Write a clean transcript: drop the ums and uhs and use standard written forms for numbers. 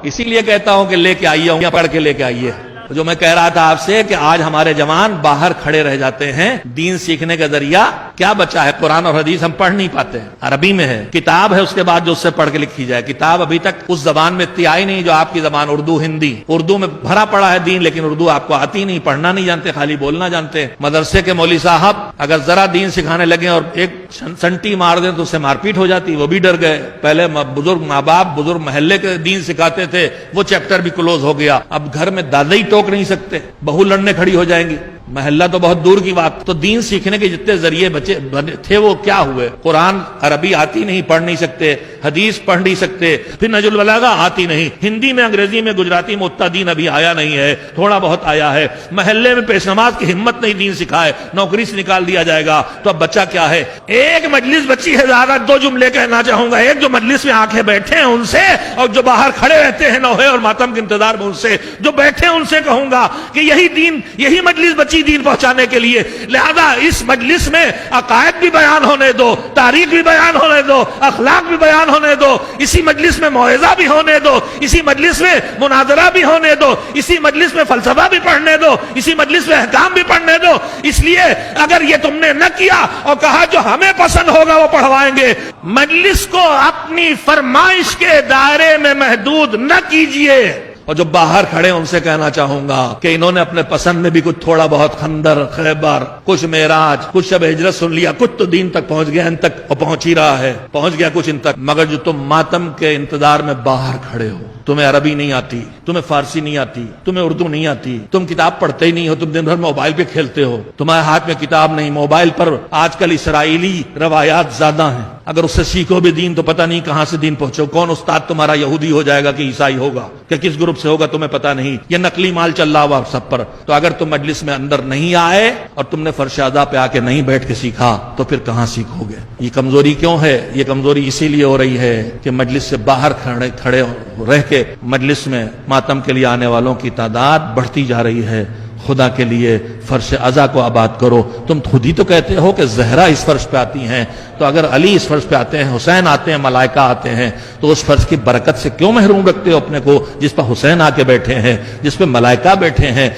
اسی لیے کہتا ہوں کہ لے کے آئیے ہوں یا پڑھ کے لے کے آئیے. تو جو میں کہہ رہا تھا آپ سے کہ آج ہمارے جوان باہر کھڑے رہ جاتے ہیں. دین سیکھنے کا ذریعہ کیا بچا ہے؟ قرآن اور حدیث ہم پڑھ نہیں پاتے ہیں. عربی میں ہے، کتاب ہے، اس کے بعد جو اس سے پڑھ کے لکھی جائے. کتاب ابھی تک اس زبان میں اتنی آئی نہیں جو آپ کی زبان اردو ہندی. اردو میں بھرا پڑا ہے دین، لیکن اردو آپ کو آتی نہیں، پڑھنا نہیں جانتے، خالی بولنا جانتے. مدرسے کے مولوی صاحب اگر ذرا دین سکھانے لگے اور ایک سنٹی مار دیں تو اس سے مار پیٹ ہو جاتی. وہ بھی ڈر گئے. پہلے بزرگ ماں باپ بزرگ محلے کے دین سکھاتے تھے، وہ چیپٹر بھی کلوز ہو گیا. اب گھر میں دادا ہی ٹوک نہیں سکتے، بہو لڑنے کھڑی ہو جائیں گی، محلہ تو بہت دور کی بات. تو دین سیکھنے کے جتنے ذریعے بچے تھے وہ کیا ہوئے؟ قرآن عربی آتی نہیں، پڑھ نہیں سکتے، حدیث پڑھ نہیں سکتے، پھر نہج البلاغہ آتی نہیں، ہندی میں، انگریزی میں، گجراتی میں اتنا دین ابھی آیا نہیں ہے، تھوڑا بہت آیا ہے. محلے میں پیش نماز کی ہمت نہیں دین سکھائے، نوکری سے نکال دیا جائے گا. تو اب بچہ کیا ہے؟ ایک مجلس بچی ہے، زیادہ دو جملے کہنا چاہوں گا. ایک جو مجلس میں آنکھیں بیٹھے ہیں ان سے، اور جو باہر کھڑے رہتے ہیں نوحے اور ماتم کے انتظار میں ان سے، جو بیٹھے ہیں ان سے کہوں گا کہ یہی دین، یہی مجلس بچی دین پہنچانے کے لیے. لہذا اس مجلس میں عقائد بھی بیان ہونے دو، تاریخ بھی بیان ہونے دو، اخلاق بھی بیان ہونے دو. اسی مجلس میں موعظہ بھی ہونے دو، اسی مجلس میں مناظرہ بھی ہونے دو، اسی مجلس میں فلسفہ بھی پڑھنے دو، اسی مجلس میں احکام بھی پڑھنے دو. اس لیے اگر یہ تم نے نہ کیا اور کہا جو ہمیں پسند ہوگا وہ پڑھوائیں گے، مجلس کو اپنی فرمائش کے دائرے میں محدود نہ کیجئے. اور جو باہر کھڑے ان سے کہنا چاہوں گا کہ انہوں نے اپنے پسند میں بھی کچھ تھوڑا بہت خندر، خیبر، کچھ معراج، کچھ شب ہجرت سن لیا، کچھ تو دین تک پہنچ گیا، ان تک پہنچ ہی رہا ہے، پہنچ گیا کچھ ان تک. مگر جو تم ماتم کے انتظار میں باہر کھڑے ہو، تمہیں عربی نہیں آتی، تمہیں فارسی نہیں آتی، تمہیں اردو نہیں آتی، تم کتاب پڑھتے ہی نہیں ہو، تم دن بھر موبائل پہ کھیلتے ہو، تمہارے ہاتھ میں کتاب نہیں، موبائل پر آج کل اسرائیلی روایات زیادہ ہیں. اگر اس سے سیکھو بھی دین تو پتہ نہیں کہاں سے دین پہنچو. کون استاد تمہارا یہودی ہو جائے گا کہ عیسائی ہوگا، کہ کس گروپ سے ہوگا تمہیں پتہ نہیں. یہ نقلی مال چل رہا ہوا سب پر. تو اگر تم مجلس میں اندر نہیں آئے اور تم نے فرش اعضاء پہ آ کے نہیں بیٹھ کے سیکھا تو پھر کہاں سیکھو گے؟ یہ کمزوری کیوں ہے؟ یہ کمزوری اسی لیے ہو رہی ہے کہ مجلس سے باہر کھڑے رہ کے مجلس میں ماتم کے لیے آنے والوں کی تعداد بڑھتی جا رہی ہے. خدا کے لیے فرش اعضاء کو آباد کرو. تم خود ہی تو کہتے ہو کہ زہرا اس فرش پہ آتی ہیں، تو اگر علی اس فرش پہ آتے ہیں، حسین آتے ہیں، ملائکہ آتے ہیں، تو اس فرش کی برکت سے کیوں محروم رکھتے ہو اپنے کو جس پہ حسین آ کے بیٹھے ہیں، جس پہ ملائکہ بیٹھے ہیں؟